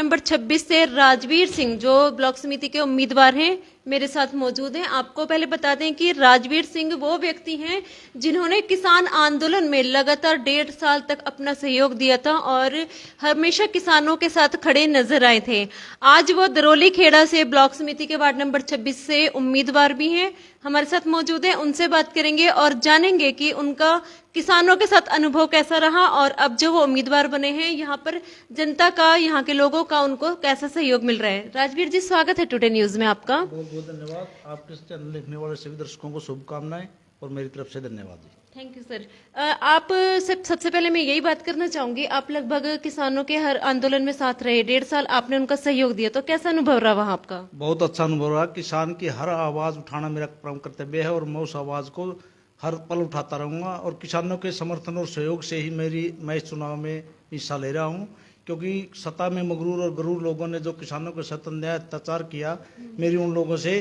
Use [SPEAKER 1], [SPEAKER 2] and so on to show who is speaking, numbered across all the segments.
[SPEAKER 1] Number 26 से राजवीर सिंह जो block समिति के उम्मीदवार हैं मेरे साथ मौजूद हैं। आपको पहले बता दें कि राजवीर सिंह वो व्यक्ति हैं जिन्होंने किसान आंदोलन में लगातार 1.5 साल तक अपना सहयोग दिया था और हमेशा किसानों के साथ खड़े नजर आए थे। आज वो दरौली खेड़ा से ब्लॉक समिति के वार्ड नंबर 26 से उम्मीदवार भी हैं, हमारे साथ मौजूद हैं। उनसे बात करेंगे और जानेंगे कि उनका किसानों के साथ अनुभव कैसा रहा और अब जो वो उम्मीदवार बने हैं यहाँ पर जनता का, यहाँ के लोगों का उनको कैसा सहयोग मिल रहा है। राजवीर जी, स्वागत है टुडे न्यूज में आपका।
[SPEAKER 2] बहुत बहुत धन्यवाद। आपके चैनल देखने वाले सभी दर्शकों को शुभकामनाएं और मेरी तरफ से धन्यवाद जी।
[SPEAKER 1] Thank you sir. आप सबसे पहले मैं यही बात करना चाहूंगी, आप लगभग किसानों के हर आंदोलन में साथ रहे, 1.5 साल आपने उनका सहयोग दिया, तो कैसा अनुभव रहा वहाँ आपका?
[SPEAKER 2] बहुत अच्छा अनुभव रहा। किसान की हर आवाज उठाना मेरा प्रमुख कर्तव्य है और मैं उस आवाज को हर पल उठाता रहूंगा और किसानों के समर्थन और सहयोग से ही मैं इस चुनाव में हिस्सा ले रहा हूं, क्योंकि सत्ता में मगरूर और गरूर लोगों ने जो किसानों के साथ अन्याय अत्याचार किया, मेरी उन लोगों से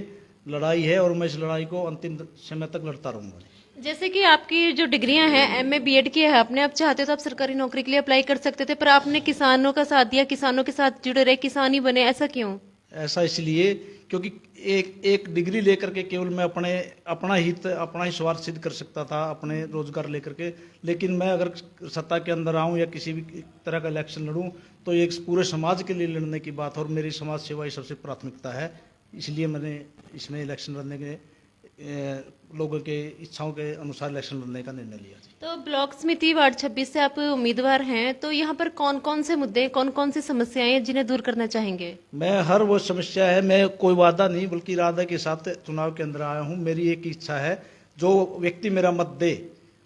[SPEAKER 2] लड़ाई है और मैं इस लड़ाई को अंतिम समय तक लड़ता रहूंगा।
[SPEAKER 1] जैसे कि आपकी जो डिग्रियां हैं, एमए बीएड किया है आपने, आप चाहते तो आप सरकारी नौकरी के लिए अप्लाई कर सकते थे, पर आपने किसानों का साथ दिया, किसानों के साथ जुड़े रहे, किसान ही बने, ऐसा क्यों?
[SPEAKER 2] ऐसा इसलिए क्योंकि एक डिग्री लेकर के केवल मैं अपना ही स्वार्थ सिद्ध कर सकता था अपने रोजगार लेकर के, लेकिन मैं अगर सत्ता के अंदर आऊं या किसी भी तरह का इलेक्शन लड़ूं तो ये पूरे समाज के लिए लड़ने की बात और मेरी समाज सेवा ही सबसे प्राथमिकता है। इसलिए मैंने इसमें इलेक्शन लड़ने के लोगों के इच्छाओं के अनुसार इलेक्शन लड़ने का निर्णय लिया।
[SPEAKER 1] तो ब्लॉक समिति वार्ड 26 से आप उम्मीदवार हैं, तो यहाँ पर कौन कौन से मुद्दे, कौन कौन सी समस्याएं हैं जिन्हें दूर करना चाहेंगे?
[SPEAKER 2] मैं हर वो समस्या है, मैं कोई वादा नहीं बल्कि इरादा के साथ चुनाव के अंदर आया हूँ। मेरी एक इच्छा है, जो व्यक्ति मेरा मत दे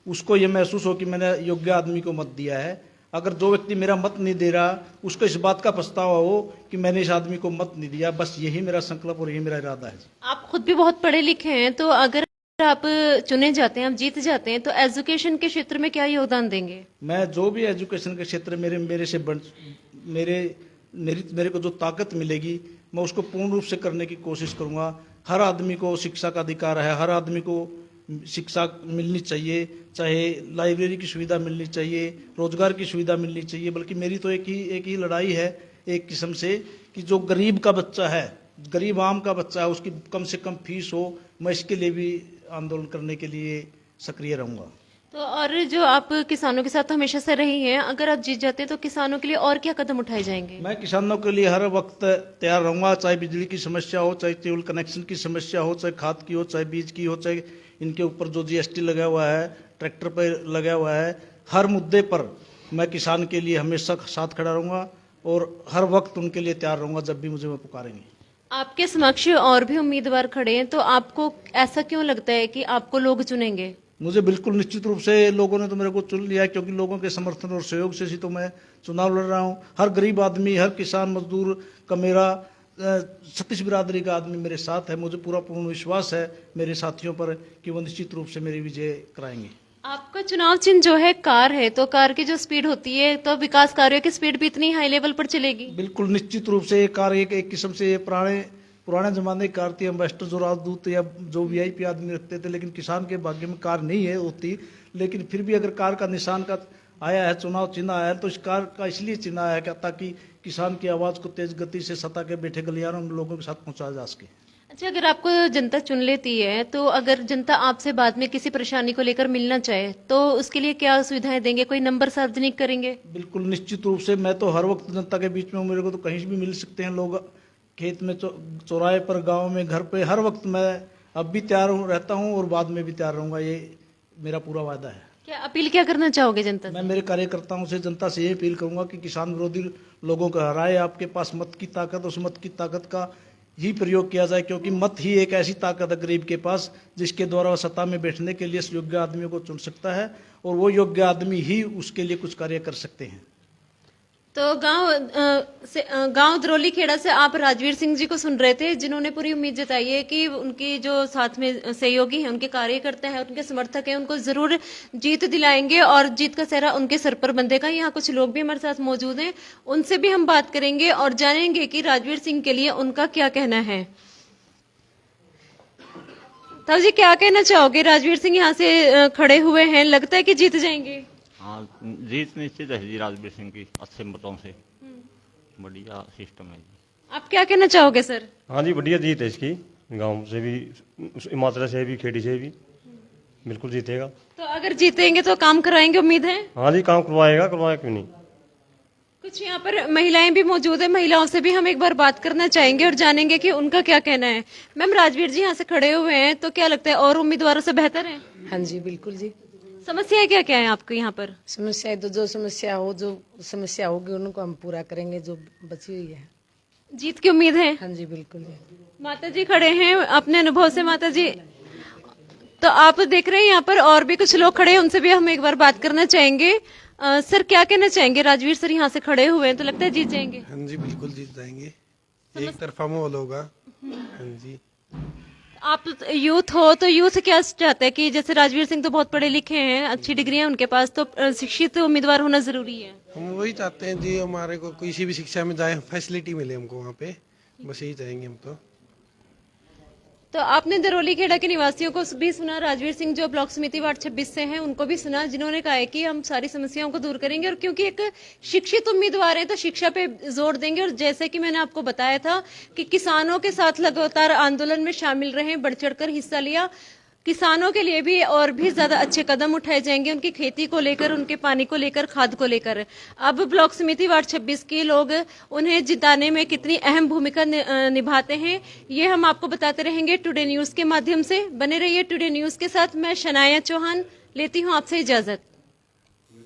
[SPEAKER 2] उसको ये महसूस हो कि मैंने योग्य आदमी को मत दिया है। अगर जो व्यक्ति मेरा मत नहीं दे रहा उसको इस बात का पछतावा हो कि मैंने इस आदमी को मत नहीं दिया। बस यही मेरा संकल्प और यही मेरा इरादा है।
[SPEAKER 1] आप खुद भी बहुत पढ़े लिखे हैं, तो अगर आप चुने जाते हैं, आप जीत जाते हैं, तो एजुकेशन के क्षेत्र में क्या योगदान देंगे?
[SPEAKER 2] मैं जो भी एजुकेशन के क्षेत्र मेरे को जो ताकत मिलेगी मैं उसको पूर्ण रूप से करने की कोशिश करूंगा। हर आदमी को शिक्षा का अधिकार है, हर आदमी को शिक्षा मिलनी चाहिए, चाहे लाइब्रेरी की सुविधा मिलनी चाहिए, रोजगार की सुविधा मिलनी चाहिए। बल्कि मेरी तो एक ही लड़ाई है एक किस्म से कि जो गरीब का बच्चा है, गरीब आम का बच्चा है, उसकी कम से कम फीस हो। मैं इसके लिए भी आंदोलन करने के लिए सक्रिय रहूंगा।
[SPEAKER 1] तो और जो आप किसानों के साथ हमेशा से रही हैं, अगर आप जीत जाते हैं तो किसानों के लिए और क्या कदम उठाए जाएंगे?
[SPEAKER 2] मैं किसानों के लिए हर वक्त तैयार रहूंगा, चाहे बिजली की समस्या हो, चाहे केबल कनेक्शन की समस्या हो, चाहे खाद की हो, चाहे बीज की हो, चाहे इनके ऊपर जो जीएसटी लगा हुआ है, ट्रैक्टर पर लगा हुआ है, हर मुद्दे पर मैं किसान के लिए हमेशा साथ खड़ा रहूंगा और हर वक्त उनके लिए तैयार रहूंगा जब भी मुझे वो पुकारेंगे।
[SPEAKER 1] आपके समक्ष और भी उम्मीदवार खड़े हैं, तो आपको ऐसा क्यों लगता है कि आपको लोग चुनेंगे?
[SPEAKER 2] मुझे बिल्कुल निश्चित रूप से लोगों ने तो मेरे को चुन लिया, क्योंकि लोगों के समर्थन और सहयोग से ही तो मैं चुनाव लड़ रहा हूं। हर गरीब आदमी, हर किसान मजदूर का, मेरा छत्तीस बिरादरी का आदमी मेरे साथ है। मुझे पूर्ण विश्वास है मेरे साथियों पर कि वो निश्चित रूप से मेरी विजय कराएंगे।
[SPEAKER 1] आपका चुनाव चिन्ह जो है कार है, तो कार की जो स्पीड होती है, तो विकास कार्यों की स्पीड भी इतनी हाई लेवल पर चलेगी?
[SPEAKER 2] बिल्कुल निश्चित रूप से ये कार एक किस्म से ये पुराने जमाने की कार थी। एम्बेसडर जो राजदूत या जो वीआईपी आदमी रखते थे, लेकिन किसान के भाग्य में कार नहीं है होती। लेकिन फिर भी अगर कार का निशान का आया है, चुनाव चिन्ह आया है, तो इस कार का इसलिए चिन्ह आया है ताकि किसान की आवाज को तेज गति से सत्ता के बैठे गलियारों में लोगों के साथ पहुंचाया जा सके।
[SPEAKER 1] अच्छा, अगर आपको जनता चुन लेती है, तो अगर जनता आपसे बाद में किसी परेशानी को लेकर मिलना चाहे, तो उसके लिए क्या सुविधाएं देंगे? कोई नंबर सार्वजनिक करेंगे?
[SPEAKER 2] बिल्कुल निश्चित रूप से। मैं तो हर वक्त जनता के बीच में हूँ, मेरे को तो कहीं भी मिल सकते हैं लोग, खेत में, चौराहे पर, गांव में, घर पे, हर वक्त मैं अब भी तैयार रहता हूँ और बाद में भी तैयार रहूंगा। ये मेरा पूरा वादा है।
[SPEAKER 1] क्या करना चाहोगे जनता से?
[SPEAKER 2] मैं मेरे कार्यकर्ताओं से, जनता से ये अपील करूंगा कि किसान विरोधी लोगों को हराए। आपके पास मत की ताकत, उस मत की ताकत का ही प्रयोग किया जाए, क्योंकि मत ही एक ऐसी ताकत है गरीब के पास जिसके द्वारा वह सत्ता में बैठने के लिए योग्य आदमियों को चुन सकता है और वो योग्य आदमी ही उसके लिए कुछ कार्य कर सकते हैं।
[SPEAKER 1] तो गांव दरौली खेड़ा से आप राजवीर सिंह जी को सुन रहे थे, जिन्होंने पूरी उम्मीद जताई है कि उनकी जो साथ में सहयोगी हैं, उनके कार्यकर्ता हैं, उनके समर्थक हैं, उनको जरूर जीत दिलाएंगे और जीत का सेहरा उनके सर पर बंधेगा। यहाँ कुछ लोग भी हमारे साथ मौजूद हैं, उनसे भी हम बात करेंगे और जानेंगे कि राजवीर सिंह के लिए उनका क्या कहना है। ताऊ जी, क्या कहना चाहोगे? राजवीर सिंह यहाँ से खड़े हुए हैं, लगता है कि जीत जाएंगे?
[SPEAKER 3] हाँ, जीत निश्चित है जी राजवीर सिंह की, अच्छे मतों से। बढ़िया सिस्टम है जी।
[SPEAKER 1] आप क्या कहना चाहोगे सर?
[SPEAKER 4] हाँ जी, बढ़िया जीत है इसकी, गांव से भी, हिमाचल से भी, खेड़ी से भी, बिल्कुल जीतेगा।
[SPEAKER 1] तो अगर जीतेंगे तो काम कराएंगे, उम्मीद है?
[SPEAKER 4] हाँ जी, काम करवाएगा क्यों नहीं।
[SPEAKER 1] कुछ यहाँ पर महिलाएं भी मौजूद है, महिलाओं से भी हम एक बार बात करना चाहेंगे और जानेंगे कि उनका क्या कहना है। मैम, राजवीर जी यहाँ से खड़े हुए हैं, तो क्या लगता है और उम्मीदवारों से बेहतर है?
[SPEAKER 5] हाँ जी, बिल्कुल जी।
[SPEAKER 1] समस्याएं क्या क्या है आपको यहाँ पर?
[SPEAKER 5] समस्याएं तो जो समस्या होगी उनको हम पूरा करेंगे, जो बची हुई है।
[SPEAKER 1] जीत की उम्मीद है?
[SPEAKER 5] हाँ जी, बिल्कुल जी।
[SPEAKER 1] माता जी खड़े हैं अपने अनुभव से। माता जी, तो आप देख रहे हैं यहाँ पर और भी कुछ लोग खड़े हैं, उनसे भी हम एक बार बात करना चाहेंगे। सर, क्या कहना चाहेंगे? राजवीर सर यहाँ से खड़े हुए हैं, तो लगता है जीत जाएंगे?
[SPEAKER 6] हाँ जी, बिल्कुल जीत जाएंगे, एक तरफा माहौल होगा। हाँ जी।
[SPEAKER 1] आप यूथ हो, तो यूथ क्या चाहते हैं कि जैसे राजवीर सिंह तो बहुत पढ़े लिखे हैं, अच्छी डिग्री है उनके पास, तो शिक्षित उम्मीदवार होना जरूरी है?
[SPEAKER 6] हम वही चाहते हैं जी, हमारे को किसी भी शिक्षा में जाए, फैसिलिटी मिले हमको वहाँ पे, बस यही चाहेंगे हम तो
[SPEAKER 1] आपने दरौली खेड़ा के निवासियों को भी सुना, राजवीर सिंह जो ब्लॉक समिति वार्ड 26 से हैं उनको भी सुना, जिन्होंने कहा है कि हम सारी समस्याओं को दूर करेंगे, और क्योंकि एक शिक्षित उम्मीदवार हैं तो शिक्षा पे जोर देंगे। और जैसे कि मैंने आपको बताया था कि किसानों के साथ लगातार आंदोलन में शामिल रहे, बढ़ चढ़कर हिस्सा लिया, किसानों के लिए भी और भी ज्यादा अच्छे कदम उठाए जाएंगे, उनकी खेती को लेकर, उनके पानी को लेकर, खाद को लेकर। अब ब्लॉक समिति वार्ड 26 के लोग उन्हें जिताने में कितनी अहम भूमिका निभाते हैं, ये हम आपको बताते रहेंगे टुडे न्यूज के माध्यम से। बने रहिए टुडे न्यूज के साथ। मैं शनाया चौहान लेती हूँ आपसे इजाजत।